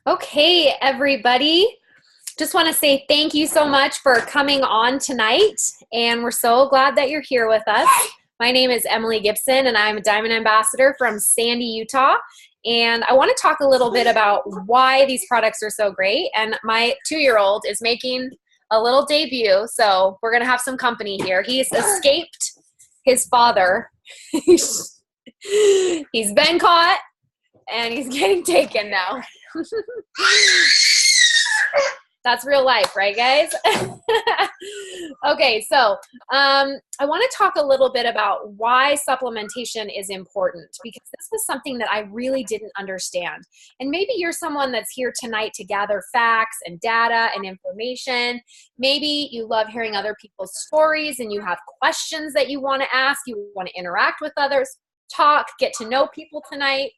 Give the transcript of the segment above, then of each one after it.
Okay, everybody. Just want to say thank you so much for coming on tonight, and we're so glad that you're here with us. My name is Emily Gibson, and I'm a Diamond Ambassador from Sandy, Utah. And I want to talk a little bit about why these products are so great. And my 2-year-old is making a little debut, so we're going to have some company here. He's escaped his father. He's been caught, and he's getting taken now. That's real life, right, guys? Okay, so I want to talk a little bit about why supplementation is important, because this was something that I really didn't understand. And maybe you're someone that's here tonight to gather facts and data and information. Maybe you love hearing other people's stories and you have questions that you want to ask, you want to interact with others, talk, get to know people tonight.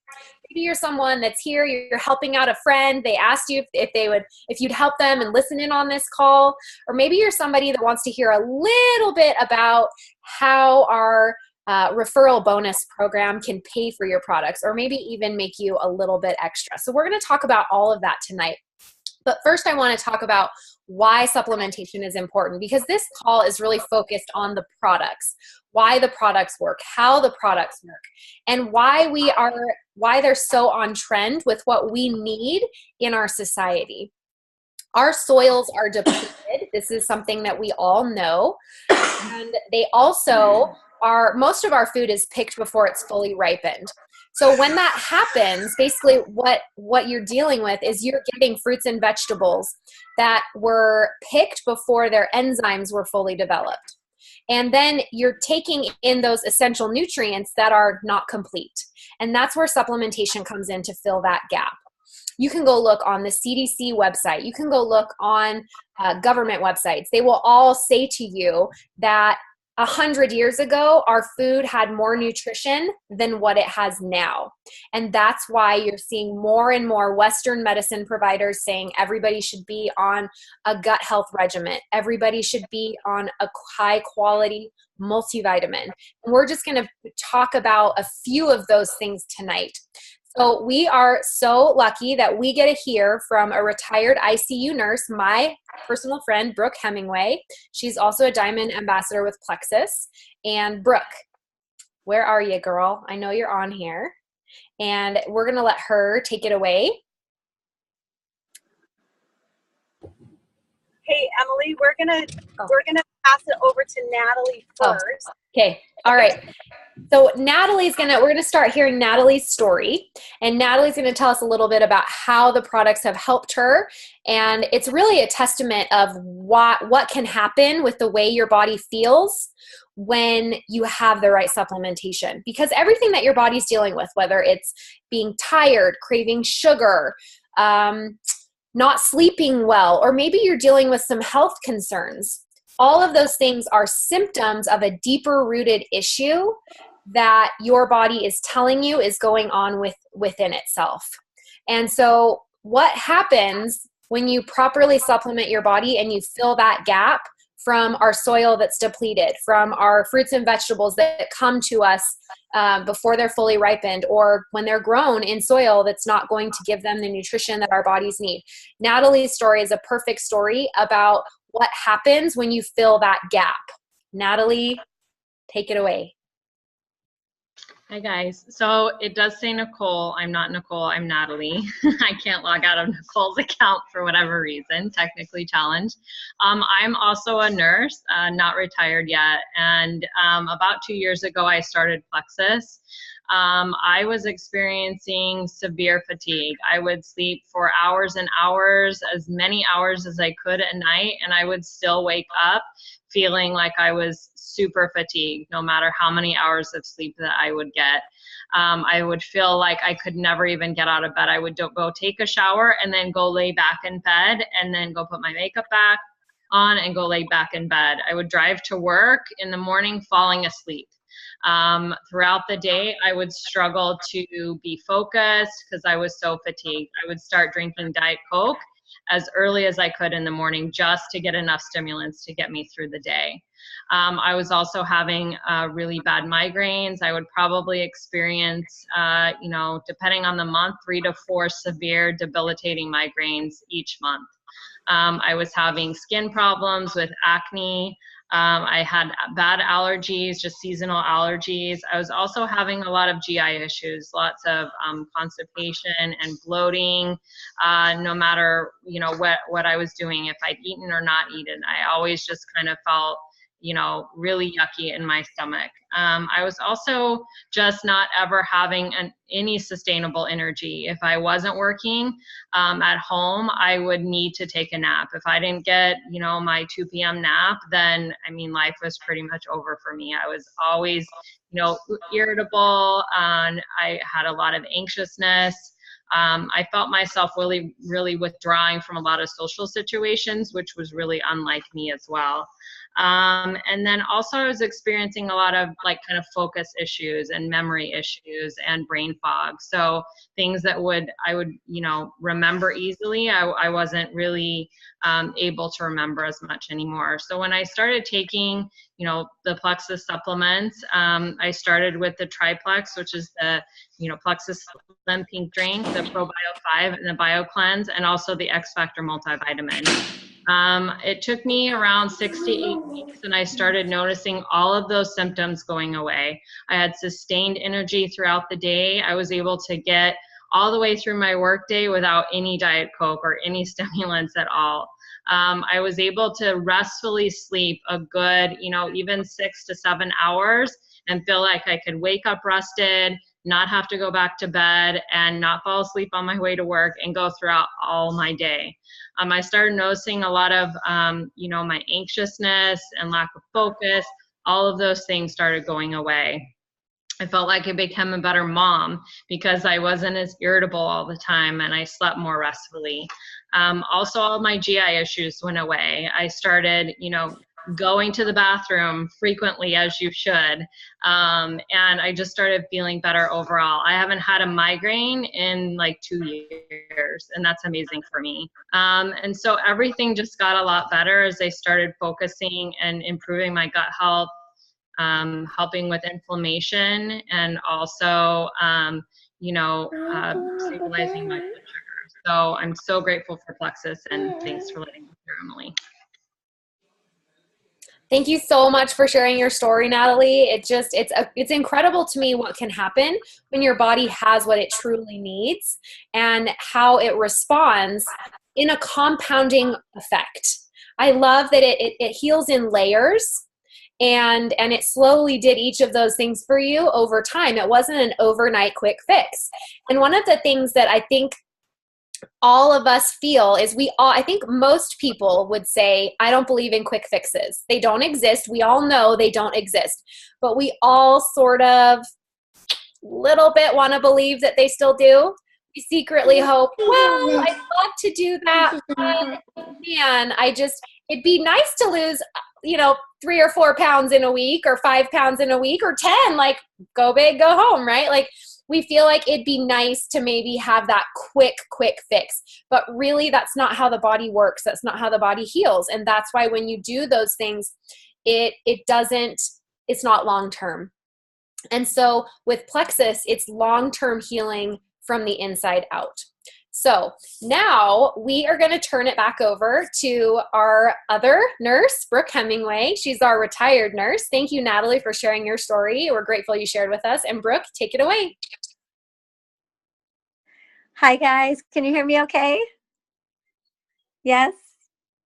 Maybe you're someone that's here, you're helping out a friend. They asked you if you'd help them and listen in on this call. Or maybe you're somebody that wants to hear a little bit about how our referral bonus program can pay for your products, or maybe even make you a little bit extra. So we're going to talk about all of that tonight. But first, I want to talk about why supplementation is important, because this call is really focused on the products, why the products work, how the products work, and why they're so on trend with what we need in our society. Our soils are depleted. This is something that we all know. And they also most of our food is picked before it's fully ripened. So when that happens, basically what you're dealing with is you're getting fruits and vegetables that were picked before their enzymes were fully developed. And then you're taking in those essential nutrients that are not complete. And that's where supplementation comes in to fill that gap. You can go look on the CDC website. You can go look on government websites. They will all say to you that 100 years ago, our food had more nutrition than what it has now. And that's why you're seeing more and more Western medicine providers saying everybody should be on a gut health regimen. Everybody should be on a high quality multivitamin. And we're just going to talk about a few of those things tonight. So we are so lucky that we get to hear from a retired ICU nurse, my personal friend, Brooke Hemingway. She's also a Diamond Ambassador with Plexus. And Brooke, where are you, girl? I know you're on here. And we're going to let her take it away. Hey, Emily, we're gonna pass it over to Natalie first. Okay. All right. So we're gonna start hearing Natalie's story, and Natalie's gonna tell us a little bit about how the products have helped her. And it's really a testament of what can happen with the way your body feels when you have the right supplementation, because everything that your body's dealing with, whether it's being tired, craving sugar, not sleeping well, or maybe you're dealing with some health concerns. All of those things are symptoms of a deeper rooted issue that your body is telling you is going on within itself. And so what happens when you properly supplement your body and you fill that gap from our soil that's depleted, from our fruits and vegetables that come to us before they're fully ripened, or when they're grown in soil that's not going to give them the nutrition that our bodies need. Natalie's story is a perfect story about what happens when you fill that gap. Natalie, take it away. Hi guys. So it does say Nicole. I'm not Nicole, I'm Natalie. I can't log out of Nicole's account for whatever reason, technically challenged. I'm also a nurse, not retired yet. And about 2 years ago, I started Plexus. I was experiencing severe fatigue. I would sleep for hours and hours, as many hours as I could at night, and I would still wake up feeling like I was super fatigued, no matter how many hours of sleep that I would get. I would feel like I could never even get out of bed. I would go take a shower and then go lay back in bed and then go put my makeup back on and go lay back in bed. I would drive to work in the morning falling asleep. Throughout the day, I would struggle to be focused because I was so fatigued. I would start drinking Diet Coke as early as I could in the morning just to get enough stimulants to get me through the day. I was also having really bad migraines. I would probably experience, depending on the month, 3 to 4 severe debilitating migraines each month. I was having skin problems with acne. I had bad allergies, just seasonal allergies. I was also having a lot of GI issues, lots of constipation and bloating. No matter what I was doing, if I'd eaten or not eaten, I always just kind of felt really yucky in my stomach. I was also just not ever having any sustainable energy. If I wasn't working at home, I would need to take a nap. If I didn't get, my 2 p.m. nap, then, life was pretty much over for me. I was always, irritable, and I had a lot of anxiousness. I felt myself really, really withdrawing from a lot of social situations, which was really unlike me as well. And then also I was experiencing a lot of kind of focus issues and memory issues and brain fog. So things that I would remember easily, I wasn't really able to remember as much anymore. So when I started taking, the Plexus supplements, I started with the Triplex, which is the, Plexus Slim Pink Drink, the ProBio 5 and the Bio Cleanse, and also the X Factor multivitamin. It took me around 6 to 8 weeks, and I started noticing all of those symptoms going away. I had sustained energy throughout the day. I was able to get all the way through my workday without any Diet Coke or any stimulants at all. I was able to restfully sleep a good, even 6 to 7 hours, and feel like I could wake up rested, not have to go back to bed, and not fall asleep on my way to work, and go throughout all my day. I started noticing a lot of, my anxiousness and lack of focus. All of those things started going away. I felt like I became a better mom because I wasn't as irritable all the time, and I slept more restfully. Also, all my GI issues went away. I started, going to the bathroom frequently, as you should. And I just started feeling better overall. I haven't had a migraine in 2 years, and that's amazing for me. And so everything just got a lot better as I started focusing and improving my gut health, helping with inflammation, and also, stabilizing my blood sugar. So I'm so grateful for Plexus, and thanks for letting me share, Emily. Thank you so much for sharing your story, Natalie. It's incredible to me what can happen when your body has what it truly needs and how it responds in a compounding effect. I love that it heals in layers, and it slowly did each of those things for you over time. It wasn't an overnight quick fix. And one of the things that I think all of us feel is I think most people would say, I don't believe in quick fixes. They don't exist. We all know they don't exist, but we all sort of little bit want to believe that they still do. We secretly hope, well, I'd love to do that, but man, it'd be nice to lose, 3 or 4 pounds in a week, or 5 pounds in a week, or 10, go big, go home, right? We feel like it'd be nice to maybe have that quick fix, but really that's not how the body works. That's not how the body heals. And that's why when you do those things, it's not long-term. And so with Plexus, it's long-term healing from the inside out. So now we are going to turn it back over to our other nurse, Brooke Hemingway. She's our retired nurse. Thank you, Natalie, for sharing your story. We're grateful you shared with us. And Brooke, take it away. Hi, guys. Can you hear me okay? Yes?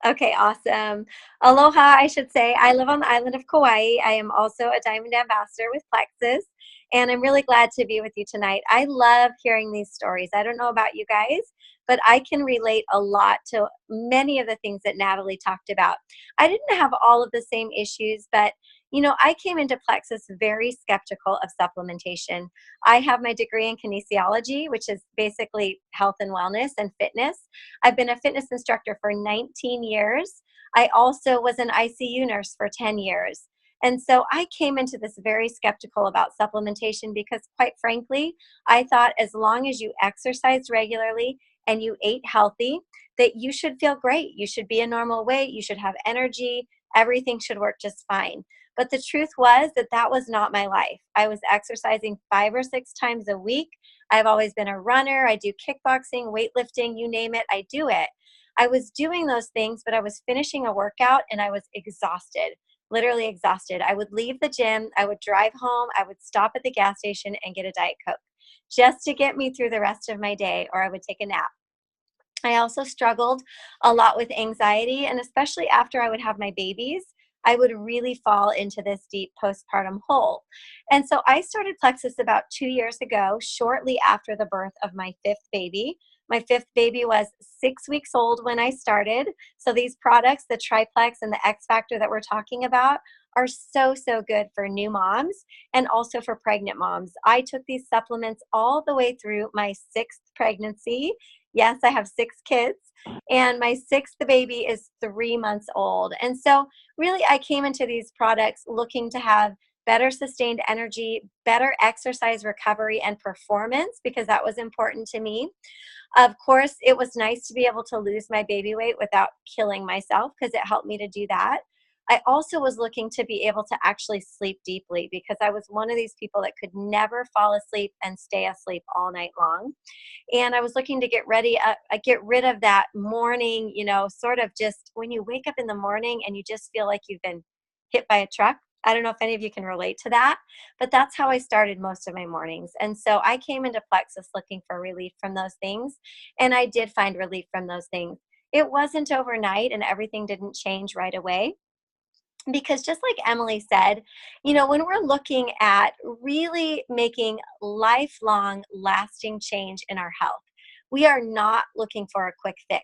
Okay, awesome. Aloha, I should say. I live on the island of Kauai. I am also a Diamond Ambassador with Plexus, and I'm really glad to be with you tonight. I love hearing these stories. I don't know about you guys, but I can relate a lot to many of the things that Natalie talked about. I didn't have all of the same issues, but I came into Plexus very skeptical of supplementation. I have my degree in kinesiology, which is basically health and wellness and fitness. I've been a fitness instructor for 19 years. I also was an ICU nurse for 10 years. And so I came into this very skeptical about supplementation because, quite frankly, I thought as long as you exercised regularly and you ate healthy, that you should feel great. You should be a normal weight. You should have energy. everything should work just fine. But the truth was that that was not my life. I was exercising 5 or 6 times a week. I've always been a runner. I do kickboxing, weightlifting, you name it, I do it. I was doing those things, but I was finishing a workout and I was exhausted, literally exhausted. I would leave the gym, I would drive home, I would stop at the gas station and get a Diet Coke just to get me through the rest of my day, or I would take a nap. I also struggled a lot with anxiety, and especially after I would have my babies, I would really fall into this deep postpartum hole. And so I started Plexus about 2 years ago, shortly after the birth of my 5th baby. My 5th baby was 6 weeks old when I started. So these products, the Triplex and the X Factor that we're talking about, are so, so good for new moms and also for pregnant moms. I took these supplements all the way through my 6th pregnancy. Yes, I have 6 kids, and my 6th baby is 3 months old. And so really I came into these products looking to have better sustained energy, better exercise recovery and performance, because that was important to me. Of course, it was nice to be able to lose my baby weight without killing myself, because it helped me to do that. I also was looking to be able to actually sleep deeply, because I was one of these people that could never fall asleep and stay asleep all night long. And I was looking to get rid of that morning, sort of just when you wake up in the morning and you just feel like you've been hit by a truck. I don't know if any of you can relate to that, but that's how I started most of my mornings. And so I came into Plexus looking for relief from those things, and I did find relief from those things. It wasn't overnight, and everything didn't change right away. Because just like Emily said, when we're looking at really making lifelong lasting change in our health, we are not looking for a quick fix.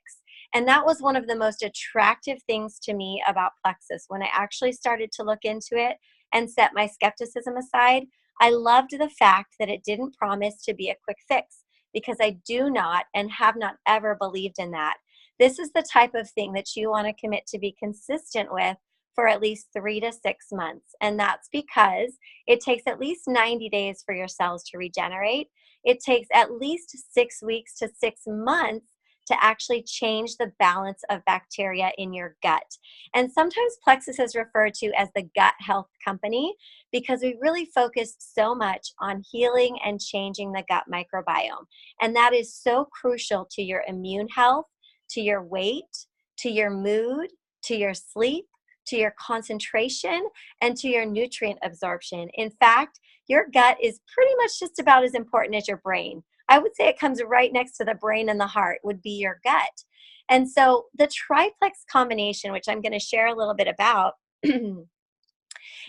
And that was one of the most attractive things to me about Plexus. When I actually started to look into it and set my skepticism aside, I loved the fact that it didn't promise to be a quick fix, because I do not and have not ever believed in that. This is the type of thing that you want to commit to be consistent with for at least 3 to 6 months. And that's because it takes at least 90 days for your cells to regenerate. It takes at least 6 weeks to 6 months to actually change the balance of bacteria in your gut. And sometimes Plexus is referred to as the gut health company, because we really focus so much on healing and changing the gut microbiome. And that is so crucial to your immune health, to your weight, to your mood, to your sleep, to your concentration, and to your nutrient absorption. In fact, your gut is pretty much just about as important as your brain. I would say it comes right next to the brain and the heart would be your gut. And so the triplex combination, which I'm going to share a little bit about,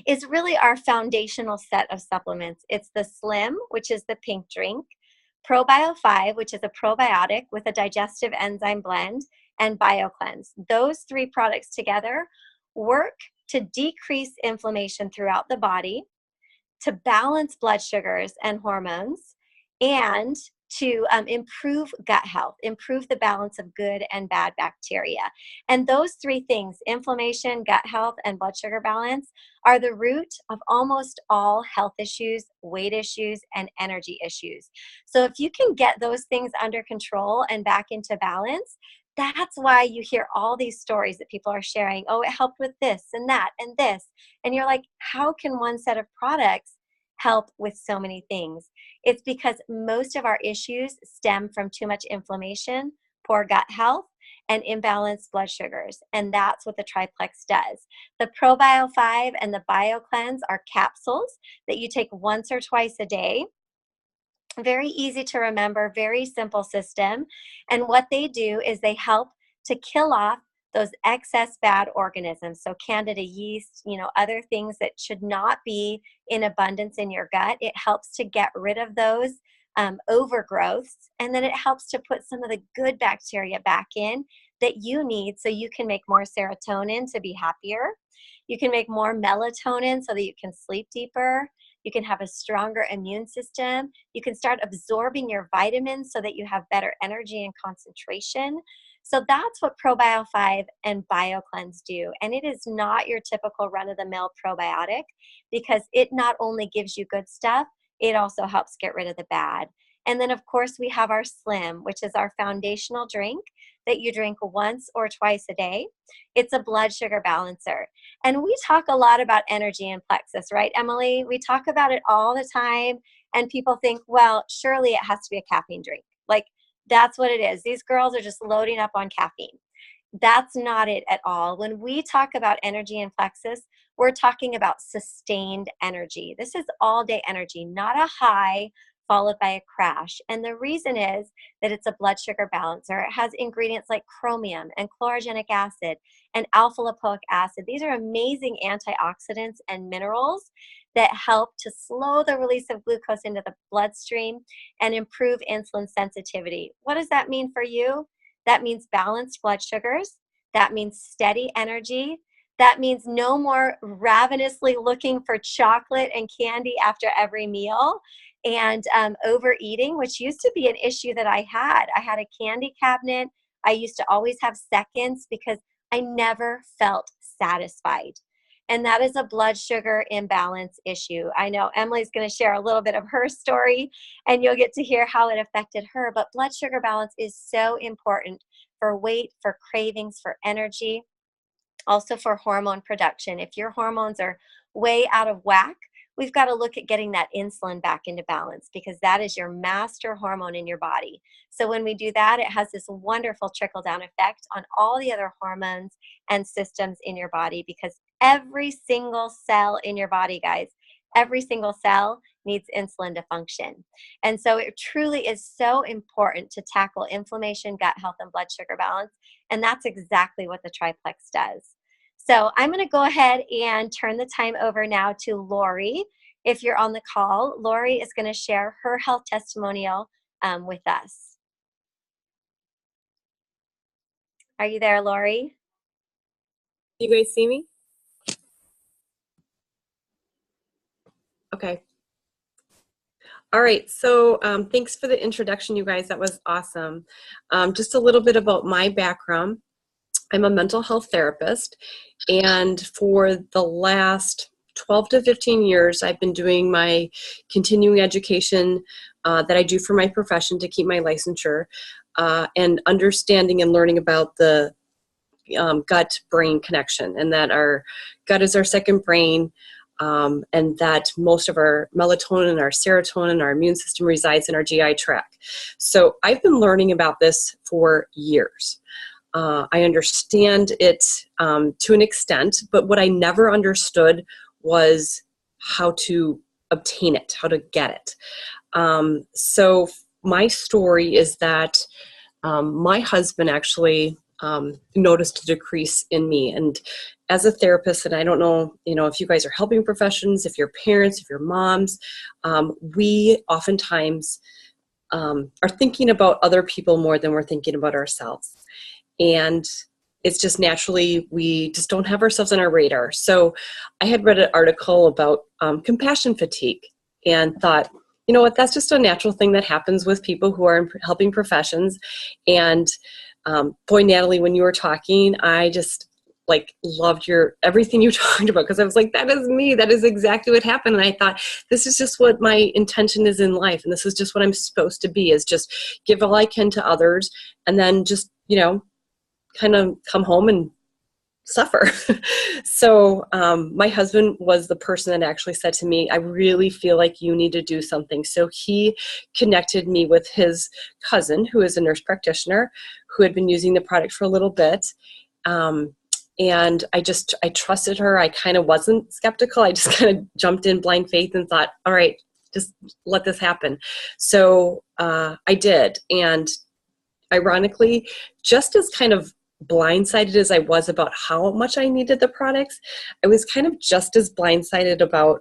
is really our foundational set of supplements. It's the Slim, which is the pink drink, ProBio 5, which is a probiotic with a digestive enzyme blend, and BioCleanse. Those 3 products together work to decrease inflammation throughout the body, to balance blood sugars and hormones, and to improve gut health, improve the balance of good and bad bacteria. And those 3 things, inflammation, gut health, and blood sugar balance, are the root of almost all health issues, weight issues, and energy issues. So if you can get those things under control and back into balance, that's why you hear all these stories that people are sharing. Oh, it helped with this and that and this. And you're like, how can one set of products help with so many things? It's because most of our issues stem from too much inflammation, poor gut health, and imbalanced blood sugars. And that's what the triplex does. The ProBio 5 and the BioCleanse are capsules that you take once or twice a day. Very easy to remember, very simple system. And what they do is they help to kill off those excess bad organisms. So Candida yeast, other things that should not be in abundance in your gut. It helps to get rid of those overgrowths. And then it helps to put some of the good bacteria back in that you need, so you can make more serotonin to be happier. You can make more melatonin so that you can sleep deeper. You can have a stronger immune system. You can start absorbing your vitamins so that you have better energy and concentration. So that's what ProBio 5 and BioCleanse do. And it is not your typical run-of-the-mill probiotic, because it not only gives you good stuff, it also helps get rid of the bad. And then, of course, we have our Slim, which is our foundational drink that you drink once or twice a day. It's a blood sugar balancer. And we talk a lot about energy in Plexus, right, Emily? We talk about it all the time, and people think, well, surely it has to be a caffeine drink. Like, that's what it is. These girls are just loading up on caffeine. That's not it at all. When we talk about energy in Plexus, we're talking about sustained energy. This is all day energy, not a high followed by a crash. And the reason is that it's a blood sugar balancer. It has ingredients like chromium and chlorogenic acid and alpha lipoic acid. These are amazing antioxidants and minerals that help to slow the release of glucose into the bloodstream and improve insulin sensitivity. What does that mean for you? That means balanced blood sugars. That means steady energy. That means no more ravenously looking for chocolate and candy after every meal, and overeating, which used to be an issue that I had. I had a candy cabinet. I used to always have seconds because I never felt satisfied. And that is a blood sugar imbalance issue. I know Emily's going to share a little bit of her story, and you'll get to hear how it affected her. But blood sugar balance is so important for weight, for cravings, for energy, also for hormone production. If your hormones are way out of whack, we've got to look at getting that insulin back into balance, because that is your master hormone in your body. So when we do that, it has this wonderful trickle-down effect on all the other hormones and systems in your body, because every single cell in your body, guys, every single cell needs insulin to function. And so it truly is so important to tackle inflammation, gut health, and blood sugar balance. And that's exactly what the Triplex does. So I'm going to go ahead and turn the time over now to Lori. If you're on the call, Lori is going to share her health testimonial with us. Are you there, Lori? You guys see me? Okay. All right, so thanks for the introduction, you guys. That was awesome. Just a little bit about my background. I'm a mental health therapist, and for the last 12 to 15 years, I've been doing my continuing education that I do for my profession to keep my licensure, and understanding and learning about the gut-brain connection, and that our gut is our second brain, and that most of our melatonin, our serotonin, our immune system resides in our GI tract. So I've been learning about this for years. I understand it to an extent, but what I never understood was how to obtain it, how to get it. So my story is that my husband actually noticed a decrease in me. And as a therapist, and I don't know, if you guys are helping professions, if you're parents, if you're moms, we oftentimes are thinking about other people more than we're thinking about ourselves. And it's just naturally, we just don't have ourselves on our radar. So I had read an article about compassion fatigue and thought, you know what, that's just a natural thing that happens with people who are in helping professions. And boy, Natalie, when you were talking, I just loved everything you talked about, because I was like, that is me. That is exactly what happened. And I thought, this is just what my intention is in life. And this is just what I'm supposed to be, is just give all I can to others. And then just, kind of come home and suffer. So my husband was the person that actually said to me, I really feel like you need to do something. So he connected me with his cousin, who is a nurse practitioner, who had been using the product for a little bit. And I trusted her. I kind of wasn't skeptical. I just kind of jumped in blind faith and thought, all right, just let this happen. So I did. And ironically, just as kind of blindsided as I was about how much I needed the products, I was kind of just as blindsided about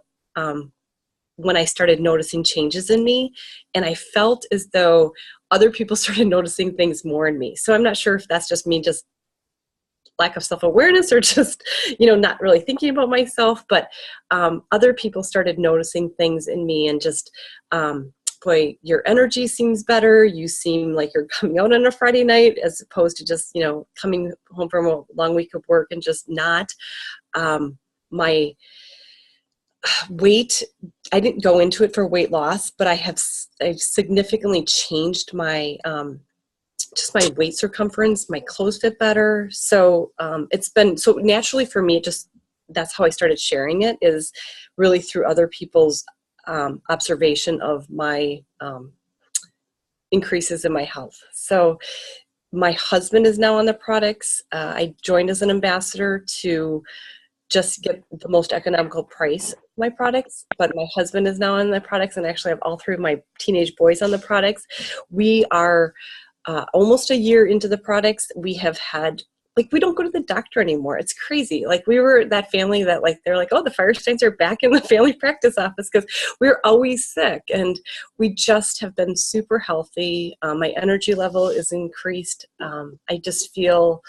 when I started noticing changes in me. And I felt as though other people started noticing things more in me. So I'm not sure if that's just me, just lack of self-awareness, or just, not really thinking about myself, but other people started noticing things in me, and just, boy, your energy seems better. You seem like you're coming out on a Friday night, as opposed to just, coming home from a long week of work and just not. My weight, I didn't go into it for weight loss, but I've significantly changed my just my waist circumference, my clothes fit better. So it's been, so naturally for me, that's how I started sharing it, is really through other people's observation of my increases in my health. So my husband is now on the products. I joined as an ambassador to just get the most economical price of my products, but my husband is now on the products, and actually I have all three of my teenage boys on the products. We are almost a year into the products. We have had, like, we don't go to the doctor anymore. It's crazy. Like, we were that family that, like, they're like, oh, the Firesteins are back in the family practice office, because we're always sick. And we just have been super healthy. My energy level is increased. I just feel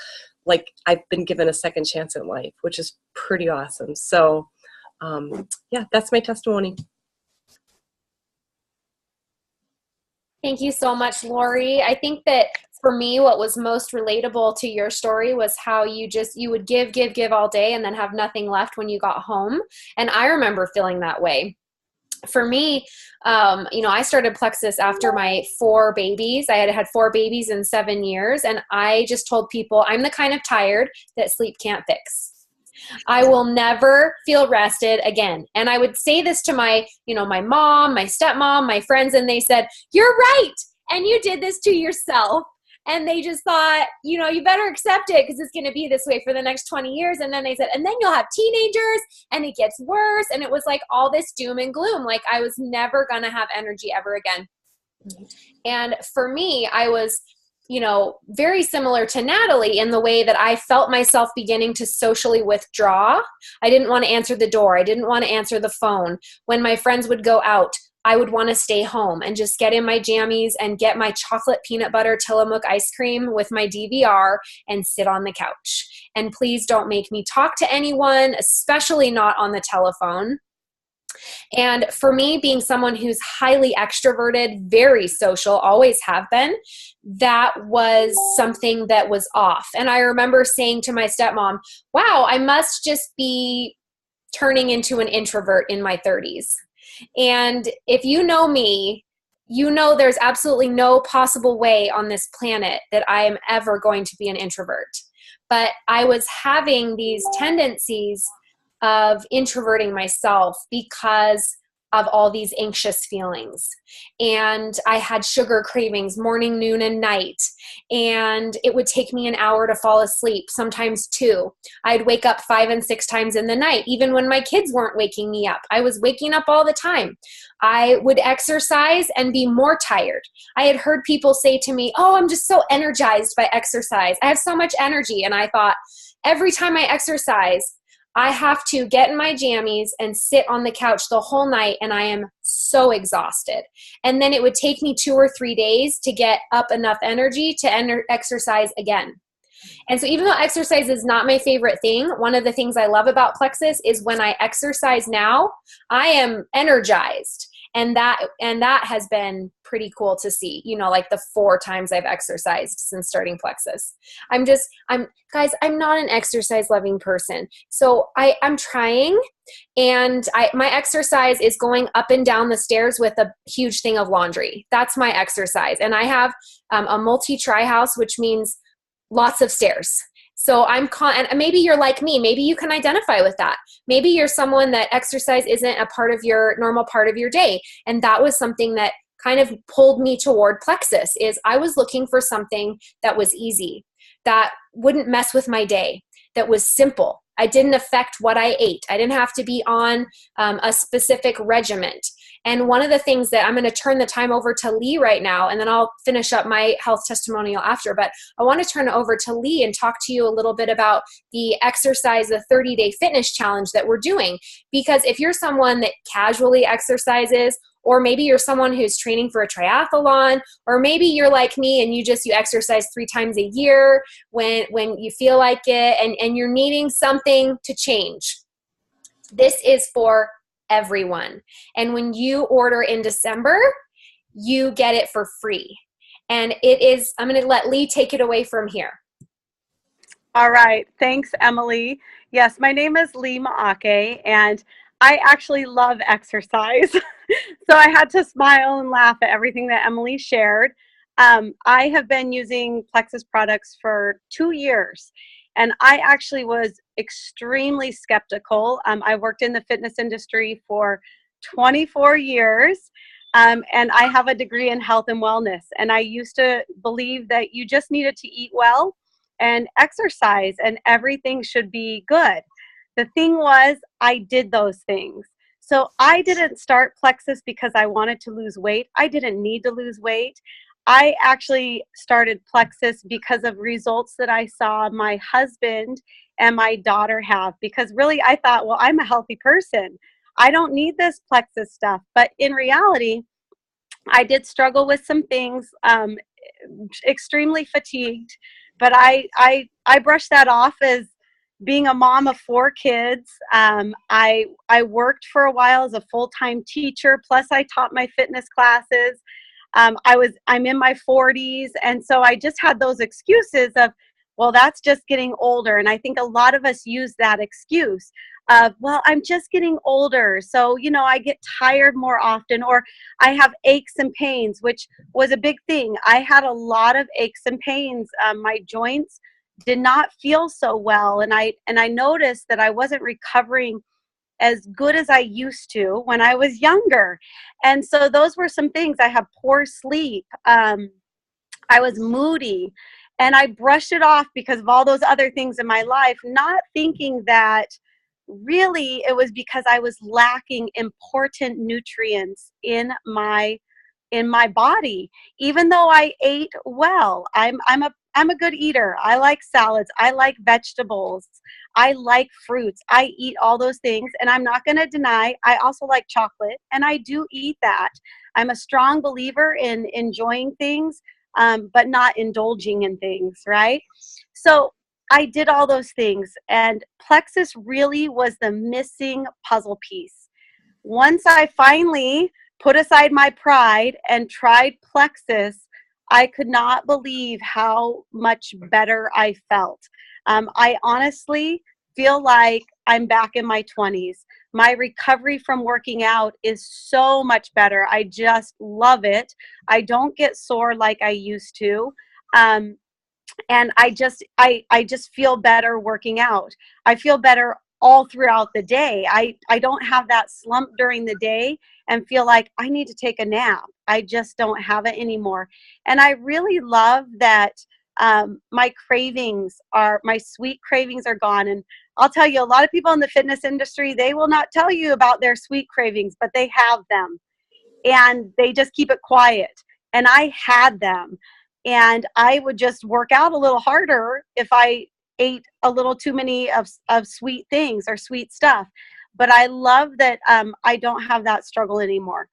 like I've been given a second chance in life, which is pretty awesome. So yeah, that's my testimony. Thank you so much, Lori. I think that for me, what was most relatable to your story was how you would give all day and then have nothing left when you got home. And I remember feeling that way. For me, I started Plexus after my 4 babies. I had 4 babies in 7 years. And I just told people, I'm the kind of tired that sleep can't fix. I will never feel rested again. And I would say this to my mom, my stepmom, my friends, and they said, you're right. And you did this to yourself. And they just thought, you better accept it, because it's going to be this way for the next 20 years. And then they said, and then you'll have teenagers and it gets worse. And it was like all this doom and gloom. Like I was never going to have energy ever again. And for me, I was, very similar to Natalie in the way that I felt myself beginning to socially withdraw. I didn't want to answer the door. I didn't want to answer the phone. When my friends would go out, I would want to stay home and just get in my jammies and get my chocolate peanut butter Tillamook ice cream with my DVR and sit on the couch. And please don't make me talk to anyone, especially not on the telephone. And for me, being someone who's highly extroverted, very social, always have been, that was something that was off. And I remember saying to my stepmom, wow, I must just be turning into an introvert in my 30s. And if you know me, you know there's absolutely no possible way on this planet that I am ever going to be an introvert. But I was having these tendencies of introverting myself because of all these anxious feelings. And I had sugar cravings morning, noon, and night. And it would take me an hour to fall asleep, sometimes 2. I'd wake up 5 and 6 times in the night, even when my kids weren't waking me up. I was waking up all the time. I would exercise and be more tired. I had heard people say to me, oh, I'm just so energized by exercise. I have so much energy. And I thought, every time I exercise, I have to get in my jammies and sit on the couch the whole night, and I am so exhausted. And then it would take me 2 or 3 days to get up enough energy to exercise again. And so even though exercise is not my favorite thing, one of the things I love about Plexus is when I exercise now, I am energized. And that has been pretty cool to see, like the 4 times I've exercised since starting Plexus. I'm not an exercise loving person. So I'm trying, and my exercise is going up and down the stairs with a huge thing of laundry. That's my exercise. And I have a multi-tri house, which means lots of stairs. So and maybe you're like me, maybe you can identify with that. Maybe you're someone that exercise isn't a part of your normal part of your day. And that was something that kind of pulled me toward Plexus, is I was looking for something that was easy, that wouldn't mess with my day, that was simple. I didn't affect what I ate. I didn't have to be on a specific regiment. And one of the things that I'm going to turn the time over to Lee right now, and then I'll finish up my health testimonial after, but I want to turn it over to Lee and talk to you a little bit about the 30-day fitness challenge that we're doing. Because if you're someone that casually exercises, or maybe you're someone who's training for a triathlon, or maybe you're like me and you exercise 3 times a year when you feel like it, and you're needing something to change. This is for everyone. And when you order in December, you get it for free. And I'm going to let Lee take it away from here. All right. Thanks, Emily. Yes, my name is Lee Maake, and I actually love exercise. So I had to smile and laugh at everything that Emily shared. I have been using Plexus products for 2 years, and I actually was extremely skeptical. I worked in the fitness industry for 24 years, and I have a degree in health and wellness. And I used to believe that you just needed to eat well and exercise, and everything should be good. The thing was, I did those things. So I didn't start Plexus because I wanted to lose weight. I didn't need to lose weight. I actually started Plexus because of results that I saw my husband and my daughter have, because really I thought, well, I'm a healthy person. I don't need this Plexus stuff. But in reality, I did struggle with some things, extremely fatigued, but I brushed that off as being a mom of 4 kids. I worked for a while as a full-time teacher, plus I taught my fitness classes. I'm in my 40s, and so I just had those excuses of, well, that's just getting older. And I think a lot of us use that excuse of, well, I'm just getting older, so I get tired more often, or I have aches and pains, which was a big thing. I had a lot of aches and pains. My joints did not feel so well, and I noticed that I wasn't recovering as good as I used to when I was younger. And so those were some things. I had poor sleep. I was moody, and I brushed it off because of all those other things in my life, not thinking that really it was because I was lacking important nutrients in my body. Even though I ate well, I'm a good eater. I like salads. I like vegetables. I like fruits. I eat all those things, and I'm not going to deny I also like chocolate, and I do eat that. I'm a strong believer in enjoying things, but not indulging in things, right? So I did all those things, and Plexus really was the missing puzzle piece. Once I finally put aside my pride and tried Plexus, I could not believe how much better I felt. I honestly feel like I'm back in my 20s. My recovery from working out is so much better. I just love it. I don't get sore like I used to. And I just feel better working out. I feel better all throughout the day. I don't have that slump during the day and feel like I need to take a nap. I just don't have it anymore. And I really love that my sweet cravings are gone. And I'll tell you, a lot of people in the fitness industry, they will not tell you about their sweet cravings, but they have them, and they just keep it quiet. And I had them, and I would just work out a little harder if I ate a little too many of sweet things or sweet stuff. But I love that I don't have that struggle anymore.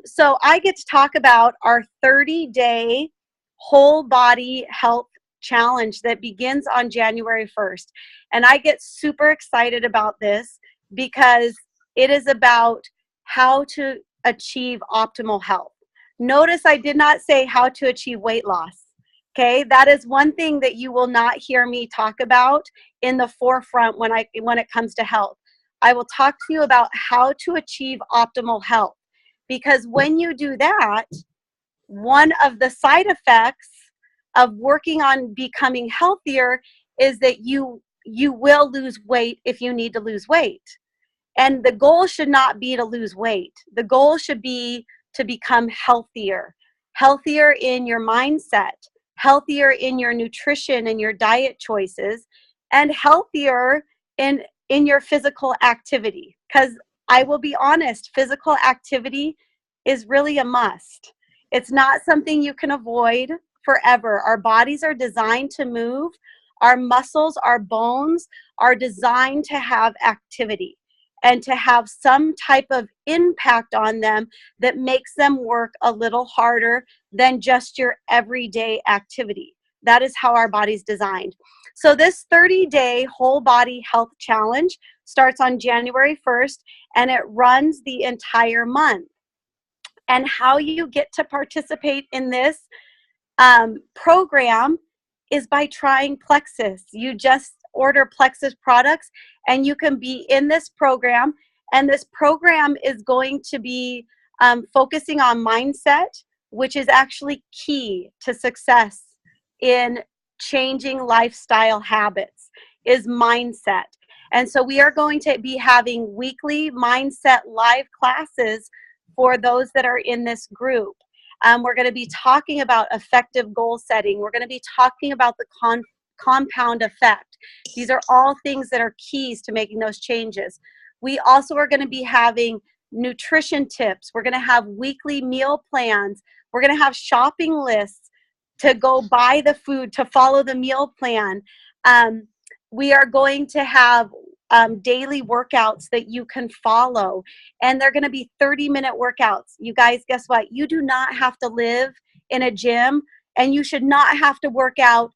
So I get to talk about our 30-day whole body health challenge that begins on January 1st. And I get super excited about this because it is about how to achieve optimal health. Notice I did not say how to achieve weight loss. Okay, that is one thing that you will not hear me talk about in the forefront when it comes to health. I will talk to you about how to achieve optimal health, because when you do that, one of the side effects of working on becoming healthier is that you will lose weight if you need to lose weight. And the goal should not be to lose weight. The goal should be to become healthier in your mindset, healthier in your nutrition and your diet choices, and healthier in your physical activity. Because I will be honest, physical activity is really a must. It's not something you can avoid forever. Our bodies are designed to move. Our muscles, our bones are designed to have activity and to have some type of impact on them that makes them work a little harder than just your everyday activity. That is how our body's designed. So this 30-day whole body health challenge starts on January 1st, and it runs the entire month. And how you get to participate in this program is by trying Plexus. You just order Plexus products and you can be in this program. And this program is going to be focusing on mindset, which is actually key to success in changing lifestyle habits, is mindset. And so we are going to be having weekly mindset live classes for those that are in this group. We're going to be talking about effective goal setting. We're going to be talking about the compound effect. These are all things that are keys to making those changes. We also are going to be having nutrition tips. We're going to have weekly meal plans. We're going to have shopping lists to go buy the food, to follow the meal plan. We are going to have daily workouts that you can follow, and they're going to be 30-minute workouts. You guys, guess what? You do not have to live in a gym, and you should not have to work out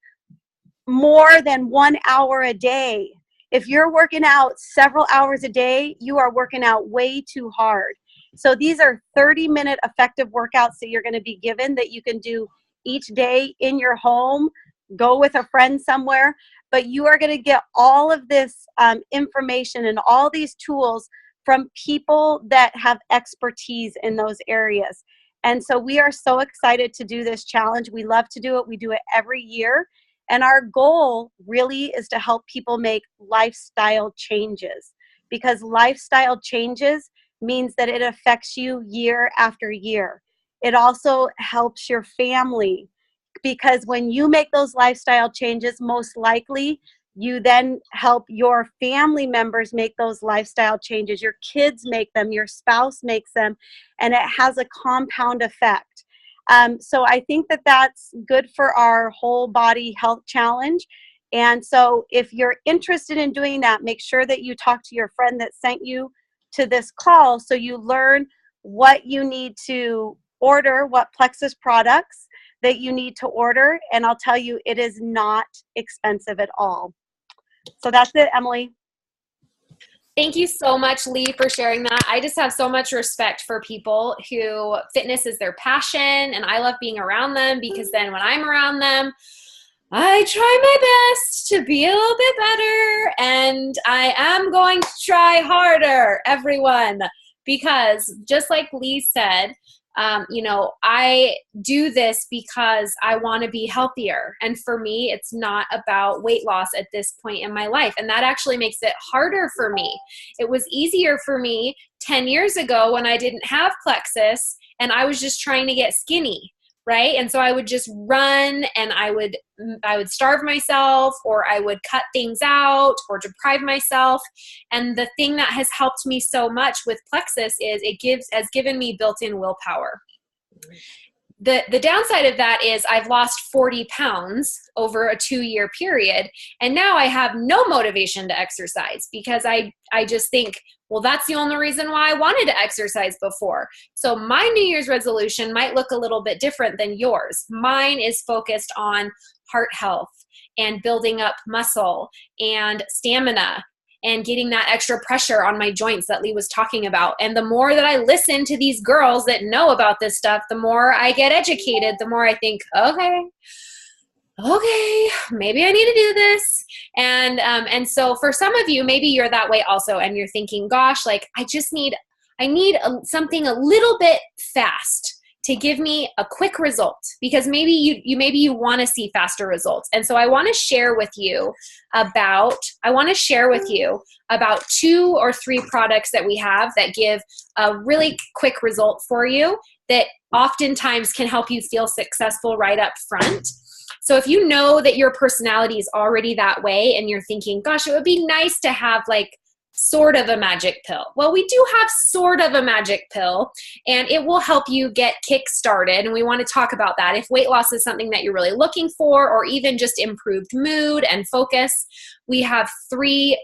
more than 1 hour a day. If you're working out several hours a day, you are working out way too hard. So these are 30-minute effective workouts that you're going to be given that you can do each day in your home, go with a friend somewhere, but you are going to get all of this information and all these tools from people that have expertise in those areas. And so we are so excited to do this challenge. We love to do it. We do it every year. And our goal really is to help people make lifestyle changes, because lifestyle changes means that it affects you year after year. It also helps your family, because when you make those lifestyle changes, most likely you then help your family members make those lifestyle changes. Your kids make them, your spouse makes them, and it has a compound effect. So I think that that's good for our whole body health challenge. And so if you're interested in doing that, make sure that you talk to your friend that sent you to this call so you learn what you need to order, what Plexus products that you need to order. And I'll tell you, it is not expensive at all. So that's it, Emily. Thank you so much, Lee, for sharing that. I just have so much respect for people who fitness is their passion, and I love being around them, because then when I'm around them, I try my best to be a little bit better, and I am going to try harder, everyone, because just like Lee said, I do this because I want to be healthier. And for me, it's not about weight loss at this point in my life. And that actually makes it harder for me. It was easier for me 10 years ago when I didn't have Plexus and I was just trying to get skinny, right? And so I would just run, and I would starve myself, or I would cut things out or deprive myself. And the thing that has helped me so much with Plexus is has given me built-in willpower. The downside of that is I've lost 40 pounds over a 2-year period, and now I have no motivation to exercise, because I just think, well, that's the only reason why I wanted to exercise before. So my New Year's resolution might look a little bit different than yours. Mine is focused on heart health and building up muscle and stamina and getting that extra pressure on my joints that Lee was talking about. And the more that I listen to these girls that know about this stuff, the more I get educated, the more I think, okay, maybe I need to do this. And so for some of you, maybe you're that way also, and you're thinking, gosh, like I need something a little bit fast to give me a quick result, because maybe you want to see faster results. And so I want to share with you about 2 or 3 products that we have that give a really quick result for you, that oftentimes can help you feel successful right up front. So if you know that your personality is already that way and you're thinking, gosh, it would be nice to have like sort of a magic pill. Well, we do have sort of a magic pill, and it will help you get kick-started. And we want to talk about that. If weight loss is something that you're really looking for, or even just improved mood and focus, we have 3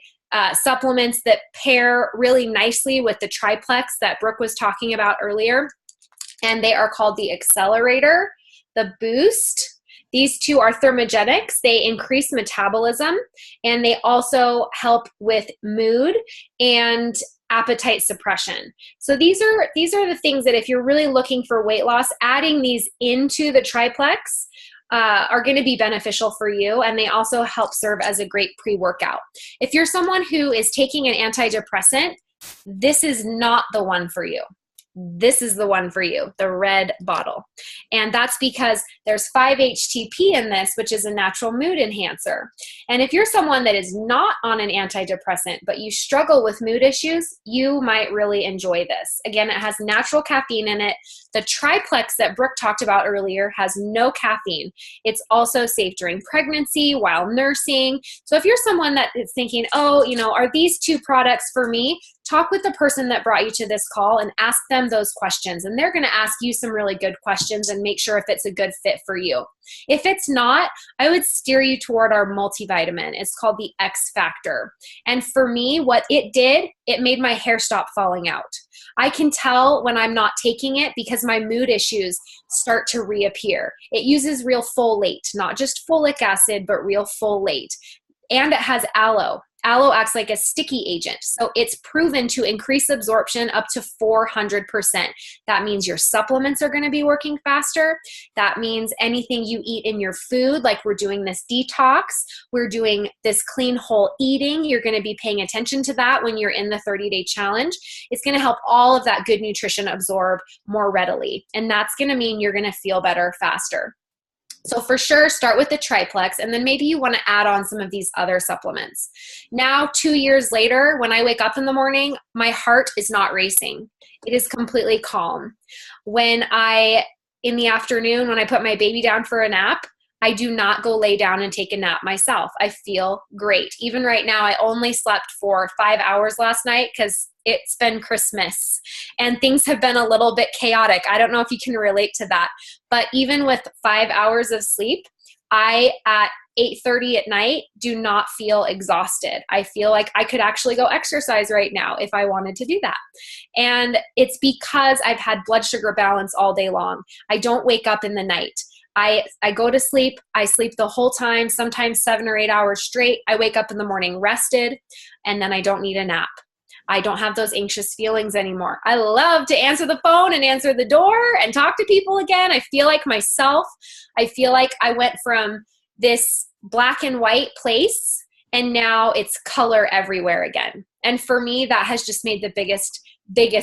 supplements that pair really nicely with the triplex that Brooke was talking about earlier. And they are called the Accelerator, the Boost. These 2 are thermogenics. They increase metabolism, and they also help with mood and appetite suppression. So these are the things that if you're really looking for weight loss, adding these into the triplex are going to be beneficial for you, and they also help serve as a great pre-workout. If you're someone who is taking an antidepressant, this is not the one for you. this is the one for you, the red bottle. And that's because there's 5-HTP in this, which is a natural mood enhancer. And if you're someone that is not on an antidepressant, but you struggle with mood issues, you might really enjoy this. Again, it has natural caffeine in it. The triplex that Brooke talked about earlier has no caffeine. It's also safe during pregnancy, while nursing. So if you're someone that is thinking, oh, are these two products for me? Talk with the person that brought you to this call and ask them those questions. And they're going to ask you some really good questions and make sure if it's a good fit for you. If it's not, I would steer you toward our multivitamin. It's called the X Factor. And for me, what it did, it made my hair stop falling out. I can tell when I'm not taking it because my mood issues start to reappear. It uses real folate, not just folic acid, but real folate. And it has aloe. Aloe acts like a sticky agent. So it's proven to increase absorption up to 400%. That means your supplements are going to be working faster. That means anything you eat in your food, like we're doing this detox, we're doing this clean whole eating. You're going to be paying attention to that when you're in the 30-day challenge. It's going to help all of that good nutrition absorb more readily. And that's going to mean you're going to feel better faster. So for sure, start with the triplex, and then maybe you want to add on some of these other supplements. Now, 2 years later, when I wake up in the morning, my heart is not racing. It is completely calm. In the afternoon, when I put my baby down for a nap, I do not go lay down and take a nap myself. I feel great. Even right now, I only slept for 5 hours last night because it's been Christmas and things have been a little bit chaotic. I don't know if you can relate to that, but even with 5 hours of sleep, I at 8:30 at night do not feel exhausted. I feel like I could actually go exercise right now if I wanted to do that. And it's because I've had blood sugar balance all day long. I don't wake up in the night. I go to sleep. I sleep the whole time, sometimes 7 or 8 hours straight. I wake up in the morning rested, and then I don't need a nap. I don't have those anxious feelings anymore. I love to answer the phone and answer the door and talk to people again. I feel like myself. I feel like I went from this black and white place and now it's color everywhere again. And for me, that has just made the biggest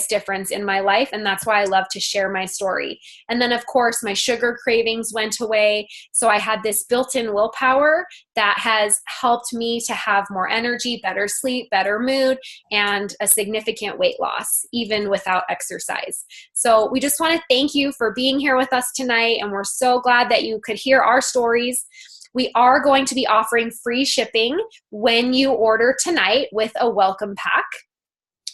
difference in my life. And that's why I love to share my story. And then of course, my sugar cravings went away. So I had this built-in willpower that has helped me to have more energy, better sleep, better mood, and a significant weight loss, even without exercise. So we just want to thank you for being here with us tonight. And we're so glad that you could hear our stories. We are going to be offering free shipping when you order tonight with a welcome pack.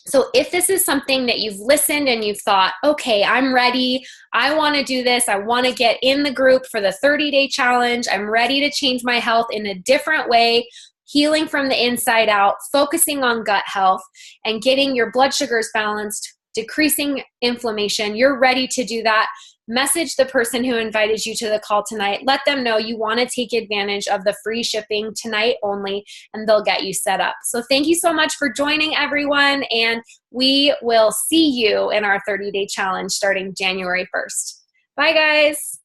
So if this is something that you've listened and you've thought, okay, I'm ready, I want to do this, I want to get in the group for the 30-day challenge, I'm ready to change my health in a different way, healing from the inside out, focusing on gut health, and getting your blood sugars balanced, decreasing inflammation, you're ready to do that. Message the person who invited you to the call tonight. Let them know you want to take advantage of the free shipping tonight only, and they'll get you set up. So thank you so much for joining, everyone, and we will see you in our 30-day challenge starting January 1st. Bye, guys.